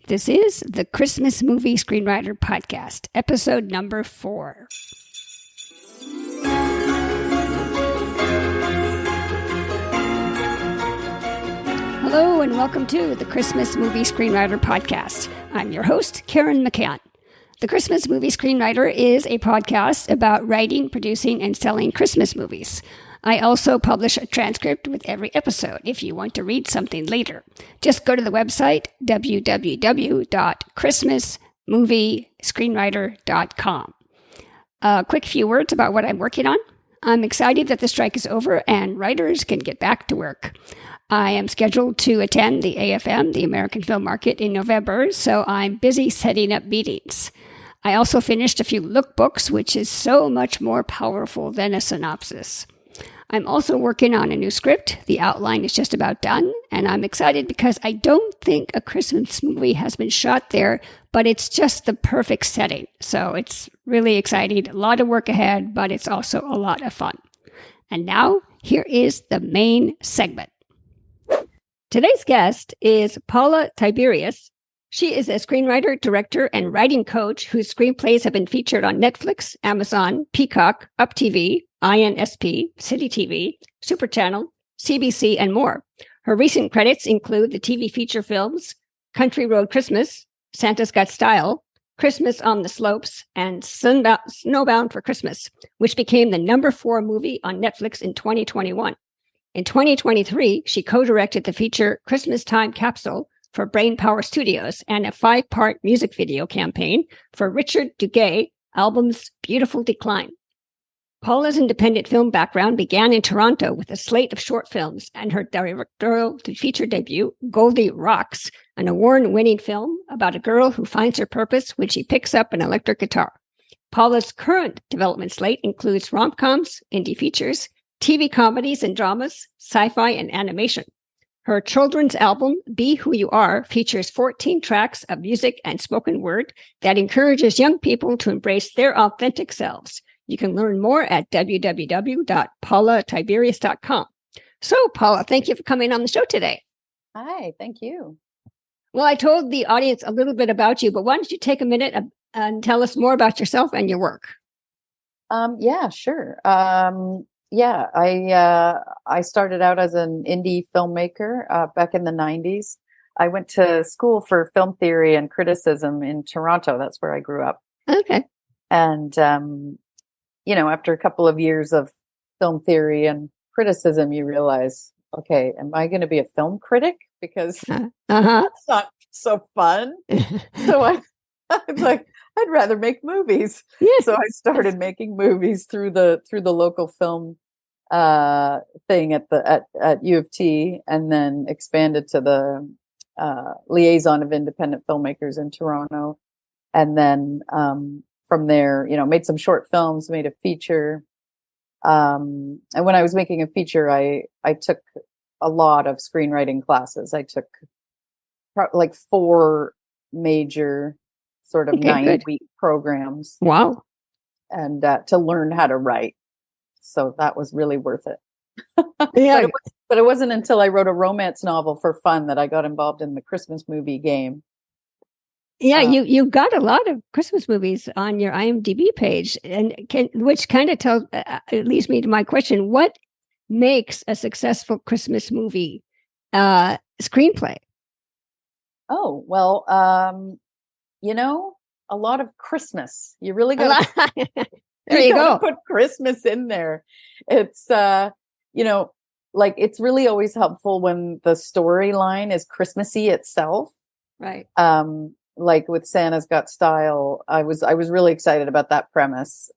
This is the Christmas Movie Screenwriter Podcast, episode number 4. Hello and welcome to the Christmas Movie Screenwriter Podcast. I'm your host, Caryn McCann. The Christmas Movie Screenwriter is a podcast about writing, producing, and selling Christmas movies. I also publish a transcript with every episode if you want to read something later. Just go to the website www.christmasmoviescreenwriter.com. A quick few words about what I'm working on. I'm excited that the strike is over and writers can get back to work. I am scheduled to attend the AFM, the American Film Market, in November, so I'm busy setting up meetings. I also finished a few lookbooks, which is so much more powerful than a synopsis. I'm also working on a new script. The outline is just about done, and I'm excited because I don't think a Christmas movie has been shot there, but it's just the perfect setting. So it's really exciting. A lot of work ahead, but it's also a lot of fun. And now, here is the main segment. Today's guest is Paula Tiberius. She is a screenwriter, director, and writing coach whose screenplays have been featured on Netflix, Amazon, Peacock, UpTV, INSP, City TV, Super Channel, CBC, and more. Her recent credits include the TV feature films Country Road Christmas, Santa's Got Style, Christmas on the Slopes, and Snowbound for Christmas, which became the number 4 movie on Netflix in 2021. In 2023, she co-directed the feature Christmas Time Capsule for Brainpower Studios and a 5-part music video campaign for Richard Duguay album's Beautiful Decline. Paula's independent film background began in Toronto with a slate of short films and her directorial feature debut, Goldie Rocks, an award-winning film about a girl who finds her purpose when she picks up an electric guitar. Paula's current development slate includes rom-coms, indie features, TV comedies and dramas, sci-fi, and animation. Her children's album, Be Who You Are, features 14 tracks of music and spoken word that encourages young people to embrace their authentic selves. You can learn more at www.paulatiberius.com. So, Paula, thank you for coming on the show today. Hi, thank you. Well, I told the audience a little bit about you, but why don't you take a minute and tell us more about yourself and your work? Yeah, sure. I started out as an indie filmmaker back in the 90s. I went to school for film theory and criticism in Toronto. That's where I grew up. Okay. And, after a couple of years of film theory and criticism, you realize, okay, am I going to be a film critic? Because that's not so fun. So I was like, I'd rather make movies. Yes. So I started making movies through the local film thing at U of T, and then expanded to the liaison of independent filmmakers in Toronto, and then from there, made some short films, made a feature, and when I was making a feature, I took a lot of screenwriting classes. I took like 4 major sort of 9-week programs. Wow. And to learn how to write. So that was really worth it. Yeah. But it wasn't until I wrote a romance novel for fun that I got involved in the Christmas movie game. Yeah, you've got a lot of Christmas movies on your IMDb page, which kind of leads me to my question: what makes a successful Christmas movie screenplay? Oh well, a lot of Christmas. You really got there you go. Put Christmas in there. It's it's really always helpful when the storyline is Christmassy itself. Right. Like with Santa's Got Style, I was really excited about that premise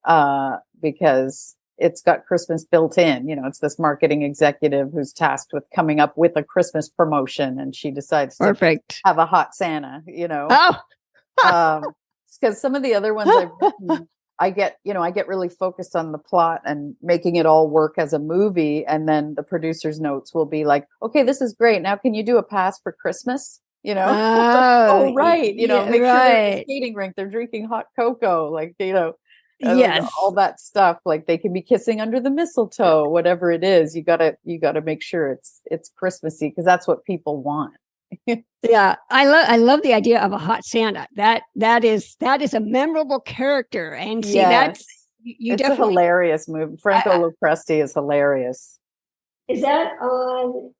because it's got Christmas built in. It's this marketing executive who's tasked with coming up with a Christmas promotion, and she decides to have a hot Santa. Oh, because some of the other ones I've written, I get really focused on the plot and making it all work as a movie, and then the producer's notes will be like, "Okay, this is great. Now, can you do a pass for Christmas?" Oh, right. Make sure they're at the skating rink, they're drinking hot cocoa, yes, all that stuff. Like they can be kissing under the mistletoe, whatever it is. You gotta make sure it's Christmassy because that's what people want. Yeah, I love the idea of a hot Santa. That is a memorable character, and see that's Yes. you It's a definitely hilarious movie. Franco Lopresti is hilarious. is that on?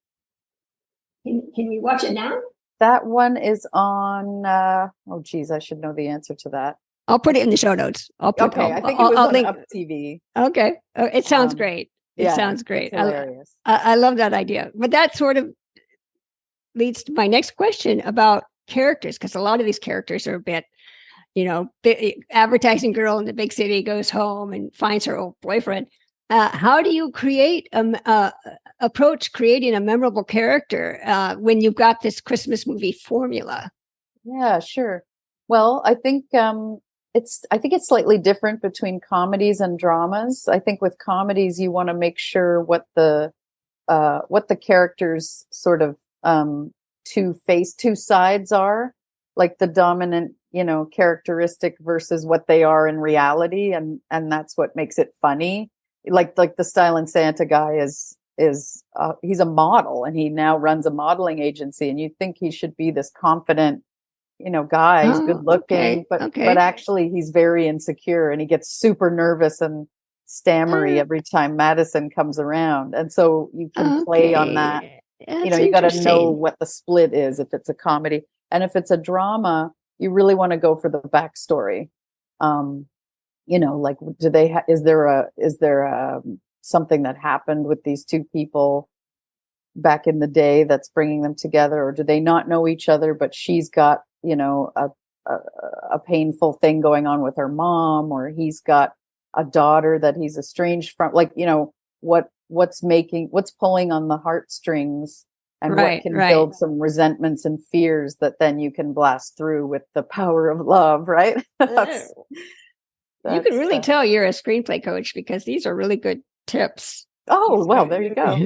Can we watch it now? That one is on, oh geez, I should know the answer to that. I'll put it in the show notes. Okay, I think it was I'll on link. Up TV. Okay, it sounds Um, great. It yeah, sounds great. it's hilarious. I love that idea. But that sort of leads to my next question about characters, because a lot of these characters are a bit, advertising girl in the big city goes home and finds her old boyfriend. How do you approach creating a memorable character when you've got this Christmas movie formula? Yeah, sure. Well, I think it's slightly different between comedies and dramas. I think with comedies you want to make sure what the characters sort of two sides are, like the dominant, characteristic versus what they are in reality, and that's what makes it funny. Like the Silent Santa guy is he's a model, and he now runs a modeling agency, and you think he should be this confident, guy. He's good looking, but actually he's very insecure, and he gets super nervous and stammery every time Madison comes around. And so you can play on that. You got to know what the split is if it's a comedy, and if it's a drama, you really want to go for the backstory. Like, is there something that happened with these two people back in the day that's bringing them together, or do they not know each other, but she's got, a painful thing going on with her mom, or he's got a daughter that he's estranged from, like, what's pulling on the heartstrings, and what can build some resentments and fears that then you can blast through with the power of love, right? You can really tell you're a screenplay coach, because these are really good tips. Oh, well, there you go.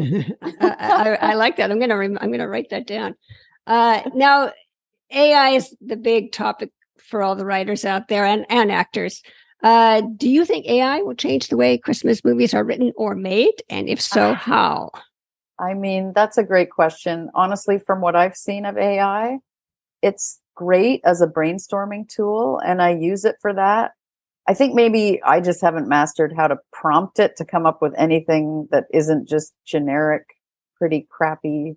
I like that. I'm gonna write that down. Now, AI is the big topic for all the writers out there and actors. Do you think AI will change the way Christmas movies are written or made? And if so, how? I mean, that's a great question. Honestly, from what I've seen of AI, it's great as a brainstorming tool, and I use it for that. I think maybe I just haven't mastered how to prompt it to come up with anything that isn't just generic, pretty crappy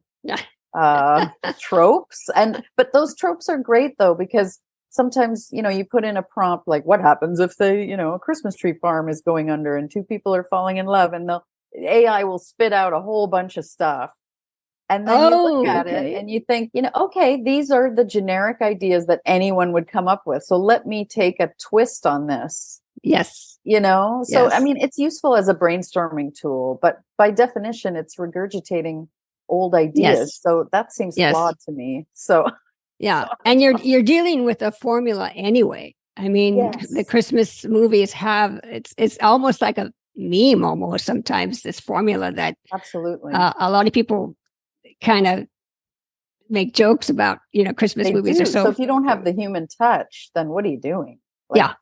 tropes. But those tropes are great though, because sometimes, you put in a prompt like, what happens if a Christmas tree farm is going under and two people are falling in love, and the AI will spit out a whole bunch of stuff. And then you look at it and you think, okay, these are the generic ideas that anyone would come up with. So let me take a twist on this. Yes. So, yes. I mean, it's useful as a brainstorming tool, but by definition, it's regurgitating old ideas. Yes. So that seems flawed to me. So, yeah. And you're dealing with a formula anyway. I mean, the Christmas movies have, it's almost like a meme almost sometimes, this formula that absolutely a lot of people kind of make jokes about, Christmas movies are so if you don't have the human touch, then what are you doing? Like,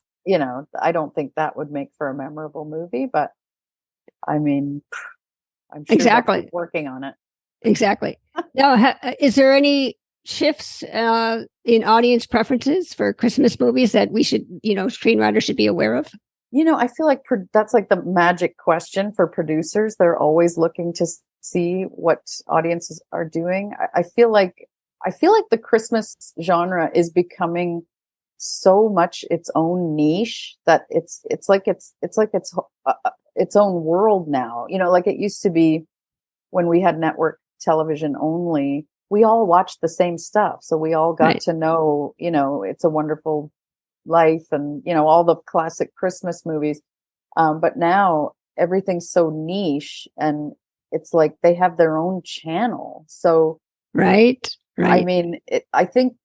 I don't think that would make for a memorable movie, but I mean, I'm sure they're working on it. Exactly. Now, is there any shifts in audience preferences for Christmas movies that we should, screenwriters should be aware of? I feel like that's like the magic question for producers. They're always looking to see what audiences are doing. I feel like the Christmas genre is becoming so much its own niche that it's like its own world now. Like it used to be when we had network television only, we all watched the same stuff. So we all got to know, It's a Wonderful Life and, all the classic Christmas movies. But now everything's so niche, and it's like they have their own channel. So, right. I mean, I think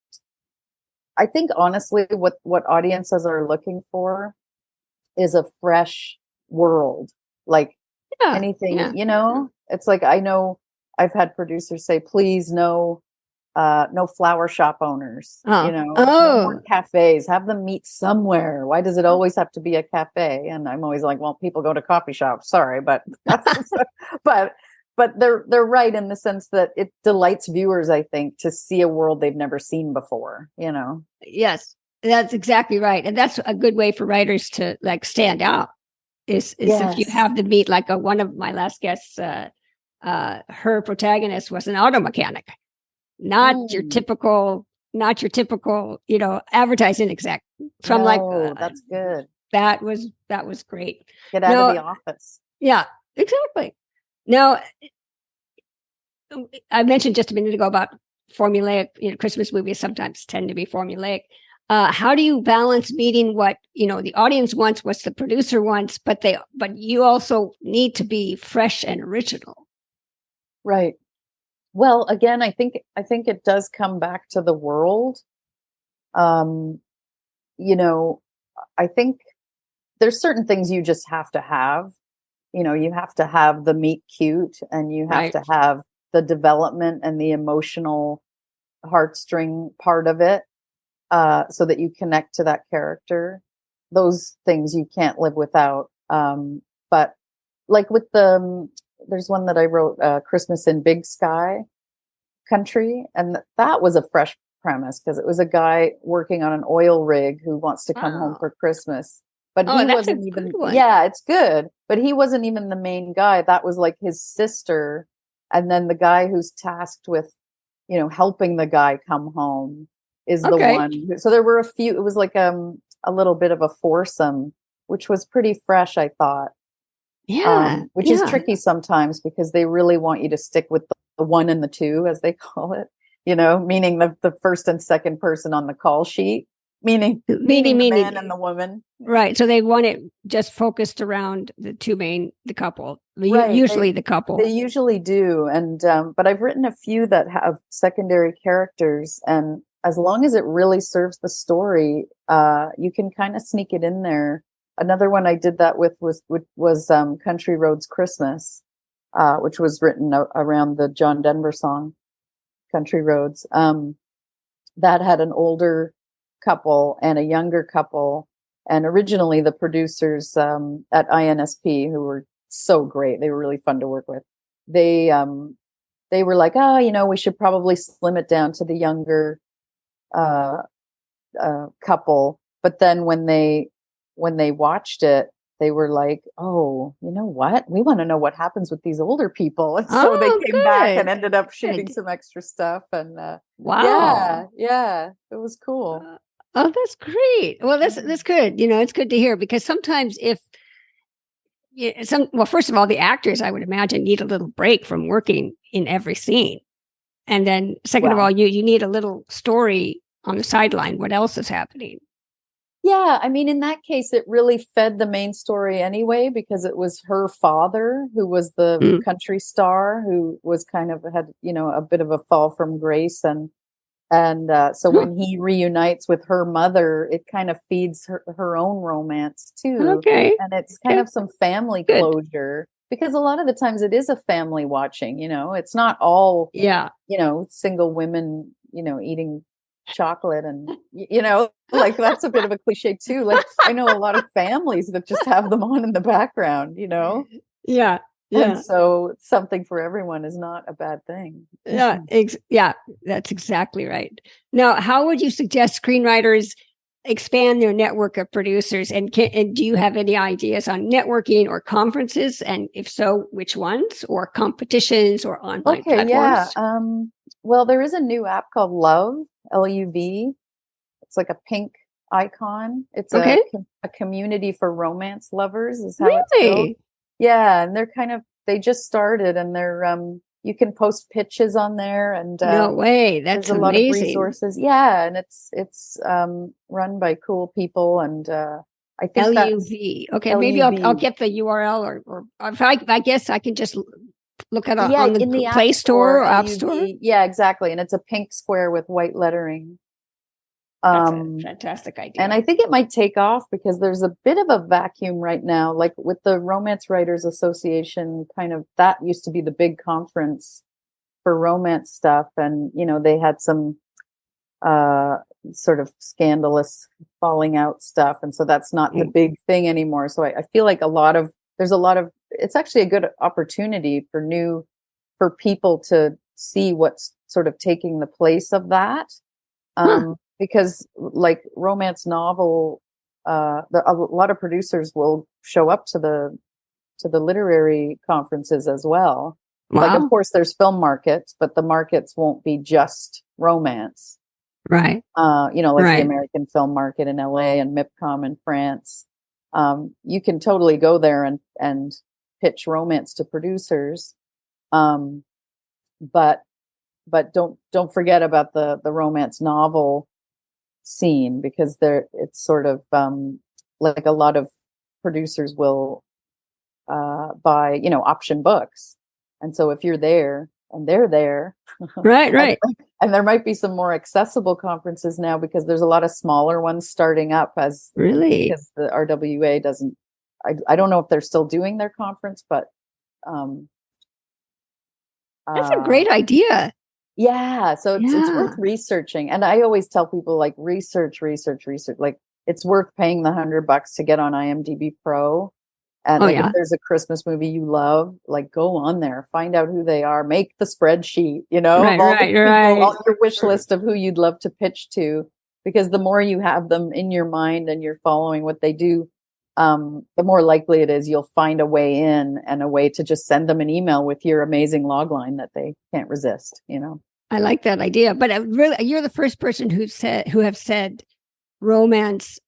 honestly, what audiences are looking for is a fresh world, like anything, it's like, I know I've had producers say, please, no flower shop owners, no more cafes, have them meet somewhere. Why does it always have to be a cafe? And I'm always like, well, people go to coffee shops, sorry, but but they're right in the sense that it delights viewers, I think, to see a world they've never seen before, you know. Yes, that's exactly right. And that's a good way for writers to like stand out is if you have to meet like one of my last guests, her protagonist was an auto mechanic, not your typical, you know, advertising exec from that's good. That was great. Get out of the office. Yeah, exactly. Now, I mentioned just a minute ago about formulaic, you know, Christmas movies sometimes tend to be formulaic. How do you balance meeting what, you know, the audience wants, what the producer wants, but you also need to be fresh and original? Right. Well, again, I think it does come back to the world. You know, I think there's certain things you just have to have. You know, you have to have the meet cute, and you have to have the development and the emotional heartstring part of it, so that you connect to that character. Those things you can't live without. But like with there's one that I wrote, Christmas in Big Sky Country, and that was a fresh premise because it was a guy working on an oil rig who wants to come home for Christmas. But he wasn't even, it's good. But he wasn't even the main guy. That was like his sister. And then the guy who's tasked with, you know, helping the guy come home is the one. So there were a few, it was like a little bit of a foursome, which was pretty fresh, I thought. Yeah. Which is tricky sometimes because they really want you to stick with the one and the two, as they call it, you know, meaning the first and second person on the call sheet. Meaning the man and the woman. Right. So they want it just focused around the couple. Usually the couple. They usually do. And, but I've written a few that have secondary characters. And as long as it really serves the story, you can kind of sneak it in there. Another one I did that with was Country Roads Christmas, which was written around the John Denver song, Country Roads. That had an older couple and a younger couple, and originally the producers at INSP, who were so great, they were really fun to work with, they were like, you know, we should probably slim it down to the younger couple. But then when they watched it, they were like, oh, you know what, we want to know what happens with these older people. And so they came back and ended up shooting some extra stuff. And wow, yeah, it was cool. Oh, that's great. Well, that's good. You know, it's good to hear, because sometimes first of all, the actors, I would imagine, need a little break from working in every scene. And then second of all, you need a little story on the sideline. What else is happening? Yeah. I mean, in that case, it really fed the main story anyway, because it was her father who was the country star, who was kind of had, you know, a bit of a fall from grace. And so when he reunites with her mother, it kind of feeds her own romance too. Okay. And it's kind of some family closure, because a lot of the times it is a family watching, you know, it's not all, you know, single women, you know, eating chocolate and, you know, like that's a bit of a cliche too. Like I know a lot of families that just have them on in the background, you know? Yeah. Yeah. And so something for everyone is not a bad thing. Yeah, that's exactly right. Now, how would you suggest screenwriters expand their network of producers? And do you have any ideas on networking or conferences? And if so, which ones, or competitions or online platforms? Yeah. Well, there is a new app called Love, LUV. It's like a pink icon. It's a community for romance lovers is how it's built. Yeah, and they just started, and they're you can post pitches on there, and no way, that's there's a lot of resources. Yeah, and it's run by cool people, and I think LUV. Okay, LUV. Maybe I'll get the URL, or if I guess I can just look at it on the Play Store or App Store. Yeah, exactly, and it's a pink square with white lettering. That's a fantastic idea. And I think it might take off because there's a bit of a vacuum right now, like with the Romance Writers Association, kind of, that used to be the big conference for romance stuff. And, you know, they had some sort of scandalous falling out stuff. And so that's not the big thing anymore. So I feel like it's actually a good opportunity for new for people to see what's sort of taking the place of that. Because like romance novel, a lot of producers will show up to the literary conferences as well. Wow. Like, of course, there's film markets, but the markets won't be just romance. Right. Like the Right. American film market in LA and MIPCOM in France. You can totally go there and pitch romance to producers. But don't forget about the romance novel scene, because it's sort of like a lot of producers will buy option books, and so if you're there and they're there, Right. and there might be some more accessible conferences now, because there's a lot of smaller ones starting up Really? because the RWA doesn't. I don't know if they're still doing their conference, but That's a great idea. yeah, so it's worth researching. And I always tell people, like, research. Like, it's worth paying the $100 to get on IMDb Pro. And if there's a Christmas movie you love, like, go on there, find out who they are, make the spreadsheet, all your wish list of who you'd love to pitch to, because the more you have them in your mind and you're following what they do, the more likely it is you'll find a way in, and a way to just send them an email with your amazing logline that they can't resist. I like that idea, but really, you're the first person who have said romance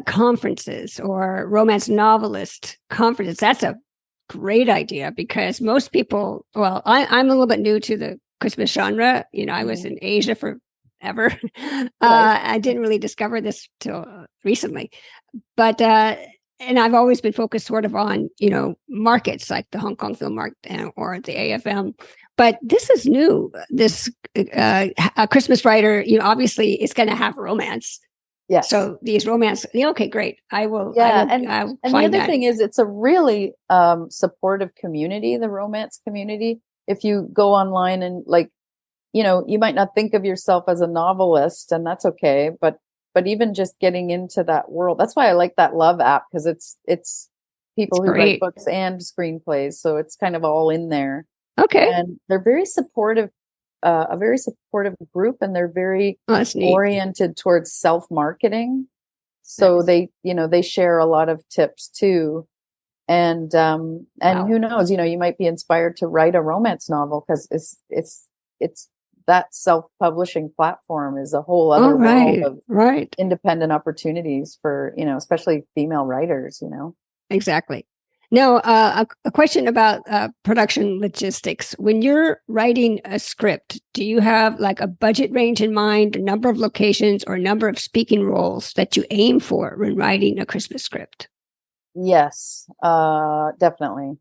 conferences or romance novelist conferences. That's a great idea, because most people, well, I'm a little bit new to the Christmas genre. I was in Asia forever. I didn't really discover this till recently, but and I've always been focused sort of on markets like the Hong Kong Film Market or the AFM. But this is new. This a Christmas writer, obviously, is going to have romance. Yes. So these romance, okay, great. I will. Yeah, I will and find the other that. thing is, it's a really supportive community, the romance community. If you go online and, like, you might not think of yourself as a novelist, and that's okay. But even just getting into that world, that's why I like that Love app, because it's people who write books and screenplays, so it's kind of all in there. Okay. And they're very supportive, a very supportive group, and they're very oriented towards self-marketing. So they share a lot of tips too. And who knows, you might be inspired to write a romance novel, because it's that self-publishing platform is a whole other world of independent opportunities for, especially female writers, Exactly. Now, a question about production logistics. When you're writing a script, do you have like a budget range in mind, a number of locations, or a number of speaking roles that you aim for when writing a Christmas script? Yes, definitely.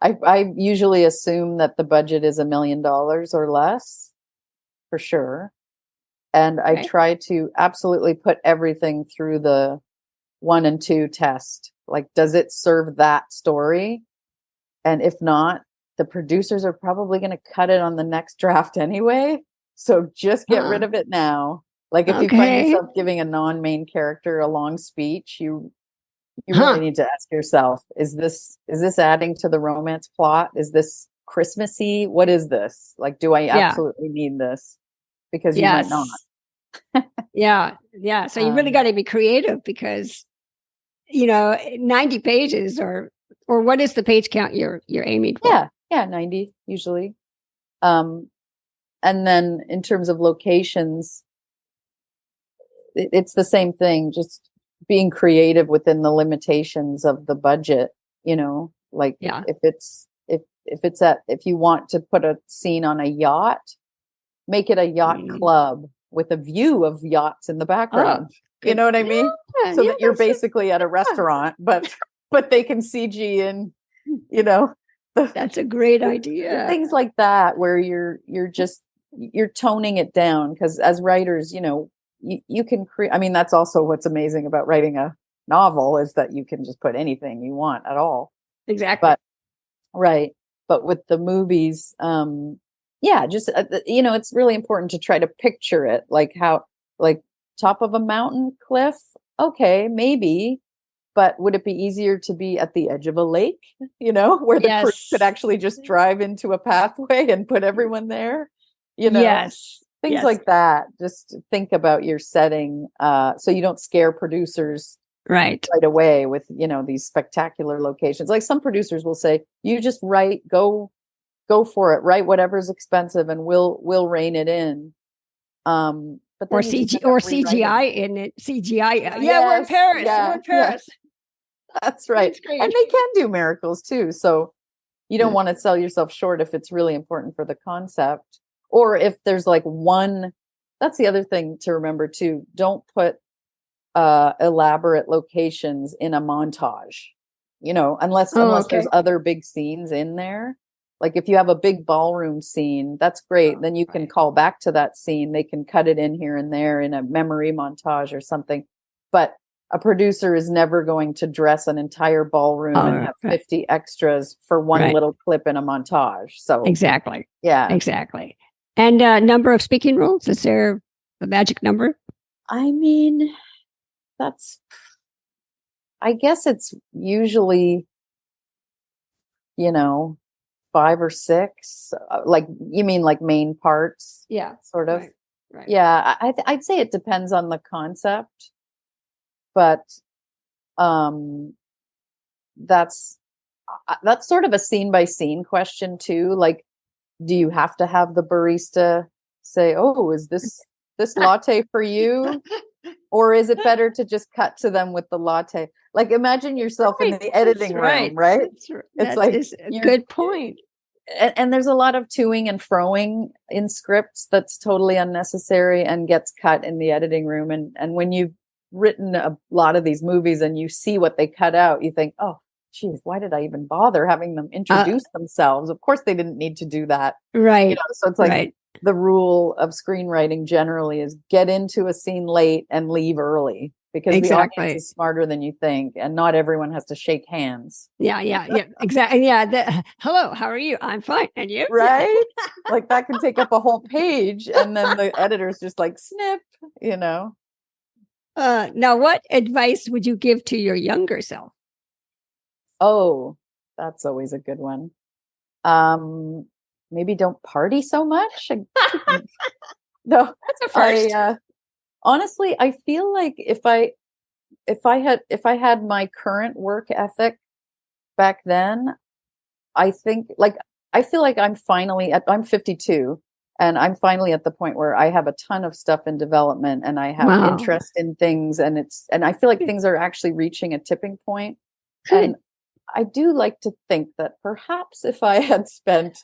I usually assume that the budget is $1 million or less, for sure. And I try to absolutely put everything through the 1 and 2 test. Like, does it serve that story? And if not, the producers are probably going to cut it on the next draft anyway. So just get rid of it now. Like, if you find yourself giving a non-main character a long speech, you really need to ask yourself, is this adding to the romance plot? Is this Christmassy? What is this? Like, do I absolutely need this? Because you might not. Yeah. So you really got to be creative, because 90 pages or what is the page count you're aiming for? Yeah, 90 usually. And then in terms of locations, it's the same thing, just being creative within the limitations of the budget, like if you want to put a scene on a yacht, make it a yacht club with a view of yachts in the background. You know what I mean? So that you're basically at a restaurant, but they can CG in, that's a great idea. Things like that, where you're toning it down, because as writers, you can create. I mean, that's also what's amazing about writing a novel, is that you can just put anything you want at all. Exactly. But with the movies, just it's really important to try to picture it, like top of a mountain cliff. Okay, maybe, but would it be easier to be at the edge of a lake, where the crew could actually just drive into a pathway and put everyone there? Yes. Things like that. Just think about your setting, so you don't scare producers right away with, these spectacular locations. Like some producers will say, you just go for it, write whatever's expensive and we'll rein it in. But or CGI in it. CGI. Yeah, we're in Paris. Yeah, we're in Paris. Yeah. That's right. And they can do miracles too. So you don't want to sell yourself short if it's really important for the concept. Or if there's like one, that's the other thing to remember too. Don't put elaborate locations in a montage, unless there's other big scenes in there. Like if you have a big ballroom scene, that's great. Then you can call back to that scene. They can cut it in here and there in a memory montage or something. But a producer is never going to dress an entire ballroom and have 50 extras for one little clip in a montage. So exactly. Yeah. Exactly. And number of speaking roles, is there a magic number? I mean, I guess it's usually, 5 or 6, like you mean like main parts? Yeah, sort of. Right. Yeah, I'd say it depends on the concept, but that's sort of a scene by scene question too. Like, do you have to have the barista say, "Oh, is this latte for you?" Or is it better to just cut to them with the latte? Like, imagine yourself in the editing room, right? It's like a good point. And there's a lot of toing and froing in scripts that's totally unnecessary and gets cut in the editing room. And when you've written a lot of these movies and you see what they cut out, you think, oh, geez, why did I even bother having them introduce themselves? Of course, they didn't need to do that. Right. So it's like the rule of screenwriting generally is get into a scene late and leave early, because the audience is smarter than you think, and not everyone has to shake hands. Yeah, exactly. Yeah. Hello, how are you? I'm fine. And you? Right? Like that can take up a whole page, and then the editor's just like, snip, Now, what advice would you give to your younger self? Oh, that's always a good one. Maybe don't party so much. No, that's a first. Honestly, I feel like if I had my current work ethic back then, I feel like I'm 52, and I'm finally at the point where I have a ton of stuff in development and I have interest in things, and I feel like things are actually reaching a tipping point. Good. And I do like to think that perhaps if I had spent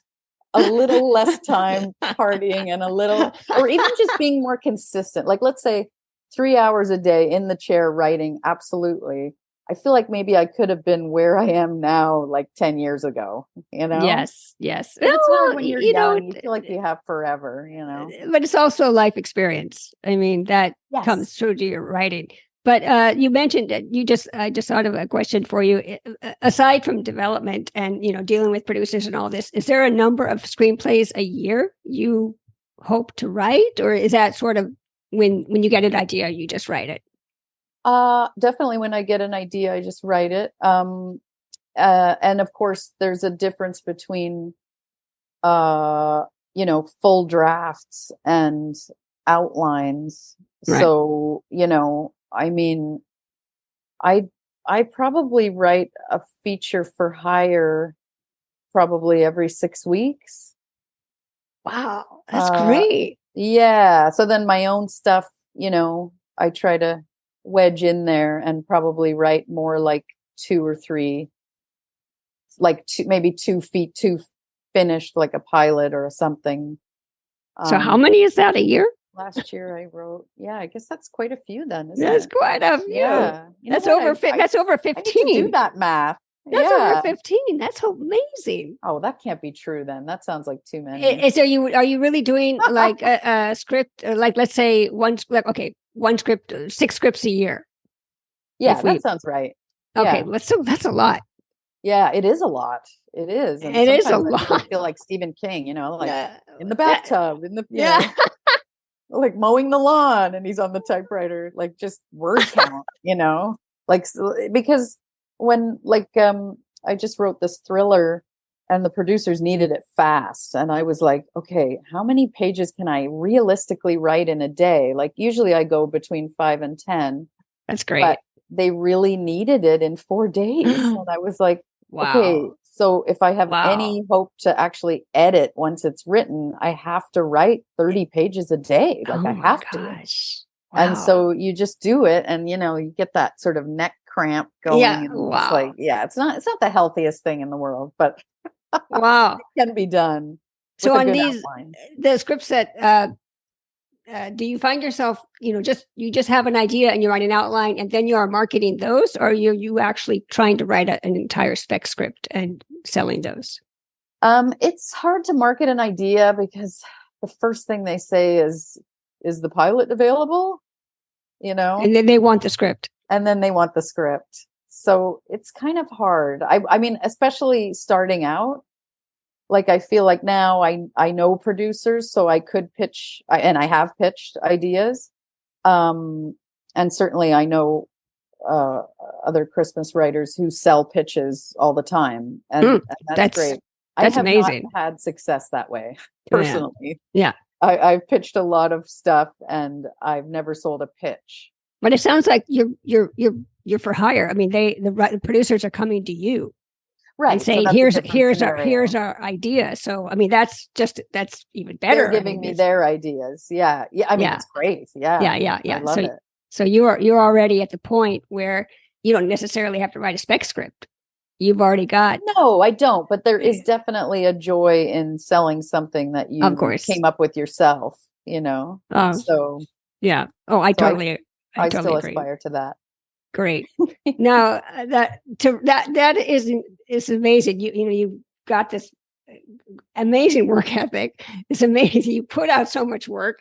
a little less time partying and or even just being more consistent, like let's say 3 hours a day in the chair writing, absolutely. I feel like maybe I could have been where I am now, like 10 years ago, Yes. It's hard when you're young, you feel like you have forever, But it's also life experience. I mean, that comes through to your writing. But you mentioned that I just thought of a question for you. Aside from development and, dealing with producers and all this, is there a number of screenplays a year you hope to write? Or is that sort of when you get an idea, you just write it? Definitely when I get an idea, I just write it. And of course, there's a difference between, full drafts and outlines. Right. So, I mean, I probably write a feature for hire probably every 6 weeks. Wow, that's great. Yeah. So then my own stuff, I try to wedge in there and probably write more like 2 or 3, like maybe 2 finished, like a pilot or something. So how many is that a year? Last year I wrote, I guess that's quite a few then, isn't that's it? quite a few. Yeah. That's over 15. I need to do that math. That's over 15. That's amazing. Oh, that can't be true then. That sounds like too many. So are you really doing like a script, like let's say one script, 6 scripts a year? Yeah, that sounds right. Okay, that's a lot. Yeah, it is a lot. It is. And it is a lot. I feel like Stephen King, like in the bathtub, like mowing the lawn, and he's on the typewriter, like just word count, Like, because when, like, I just wrote this thriller and the producers needed it fast. And I was like, okay, how many pages can I realistically write in a day? Like, usually I go between 5 and 10. That's great. But they really needed it in 4 days. And I was like, okay, Wow. so if I have Wow. any hope to actually edit once it's written, I have to write 30 pages a day. Like, Oh I my have to. gosh. And Wow. so you just do it, and you get that sort of neck cramp going. Yeah. And Wow. it's like, it's not the healthiest thing in the world, but Wow. it can be done. So with a on good these, outline. the scripts that, do you find yourself, you just have an idea and you write an outline and then you are marketing those, or are you actually trying to write an entire spec script and selling those? It's hard to market an idea because the first thing they say is the pilot available? And then they want the script. And then they want the script. So it's kind of hard. I mean, especially starting out, like, I feel like now I know producers, so I could pitch, and I have pitched ideas. And certainly I know other Christmas writers who sell pitches all the time. And that's great. That's I have amazing. not had success that way personally. Yeah. I've pitched a lot of stuff and I've never sold a pitch. But it sounds like you're for hire. I mean, the producers are coming to you, right? And saying, so here's our idea. So I mean, that's even better. They're giving me their ideas. Yeah. I mean, it's great. Yeah. I love it. So you're already at the point where you don't necessarily have to write a spec script. You've already got. No, I don't. But there is definitely a joy in selling something that you of course came up with yourself. So yeah. Oh, I totally still agree. Aspire to that. Great. Now that is amazing. You've got this amazing work ethic. It's amazing. You put out so much work.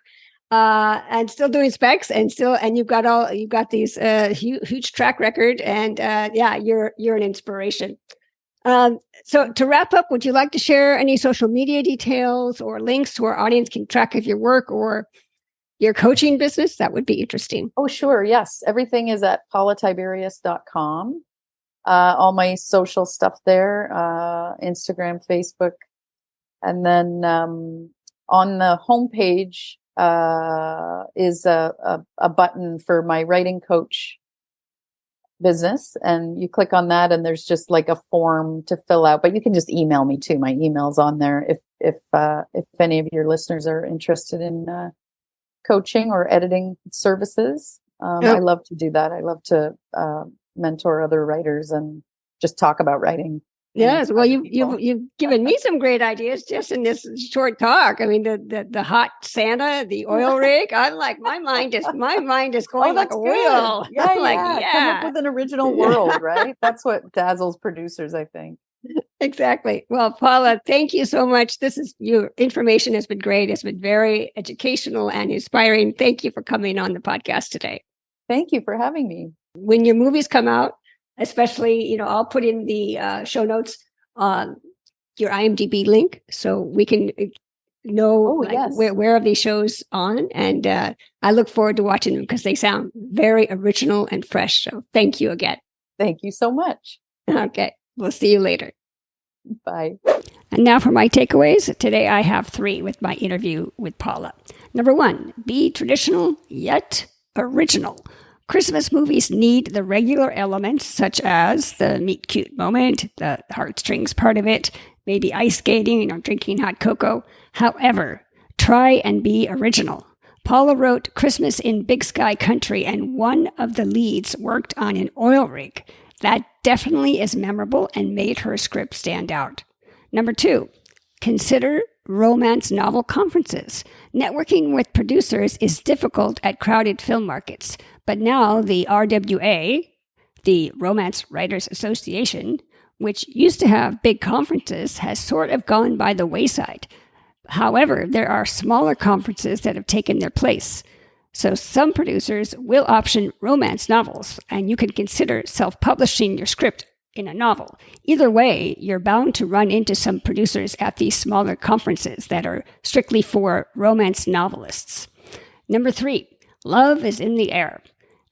And still doing specs, and you've got these huge track record, and you're an inspiration. So to wrap up, would you like to share any social media details or links so our audience can track of your work or your coaching business? That would be interesting. Oh, sure. Yes. Everything is at paulatiberius.com. All my social stuff there, Instagram, Facebook, and then on the homepage is a button for my writing coach business, and you click on that and there's just like a form to fill out, but you can just email me too. My email's on there if any of your listeners are interested in coaching or editing services. I love to do that. I love to mentor other writers and just talk about writing. Yes, well, you've given me some great ideas just in this short talk. I mean, the hot Santa, the oil rig. I'm like, my mind is going like a wheel. Yeah, come up with an original world, right? That's what dazzles producers, I think. Exactly. Well, Paula, thank you so much. Your information has been great. It's been very educational and inspiring. Thank you for coming on the podcast today. Thank you for having me. When your movies come out, especially, I'll put in the show notes your IMDb link so we can know where are these shows on. And I look forward to watching them because they sound very original and fresh. So thank you again. Thank you so much. Okay. We'll see you later. Bye. And now for my takeaways. Today I have 3 with my interview with Paula. Number 1, be traditional yet original. Christmas movies need the regular elements such as the meet cute moment, the heartstrings part of it, maybe ice skating, drinking hot cocoa. However, try and be original. Paula wrote Christmas in Big Sky Country, and one of the leads worked on an oil rig. That definitely is memorable and made her script stand out. Number 2, consider romance novel conferences. Networking with producers is difficult at crowded film markets, but now the RWA, the Romance Writers Association, which used to have big conferences, has sort of gone by the wayside. However, there are smaller conferences that have taken their place. So some producers will option romance novels, and you can consider self-publishing your script in a novel. Either way, you're bound to run into some producers at these smaller conferences that are strictly for romance novelists. Number 3, love is in the air.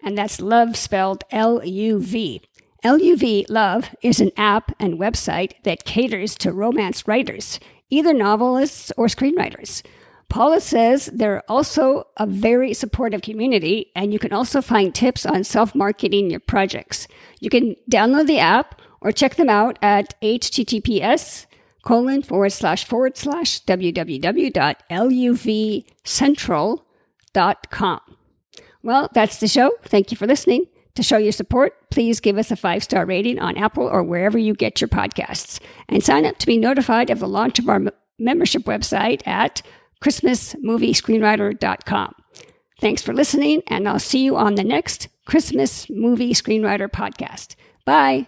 And that's love spelled L-U-V. LUV Love is an app and website that caters to romance writers, either novelists or screenwriters. Paula says they're also a very supportive community, and you can also find tips on self-marketing your projects. You can download the app or check them out at https://www.luvcentral.com. Well, that's the show. Thank you for listening. To show your support, please give us a 5-star rating on Apple or wherever you get your podcasts. And sign up to be notified of the launch of our membership website at christmasmoviescreenwriter.com. Thanks for listening, and I'll see you on the next Christmas Movie Screenwriter podcast. Bye.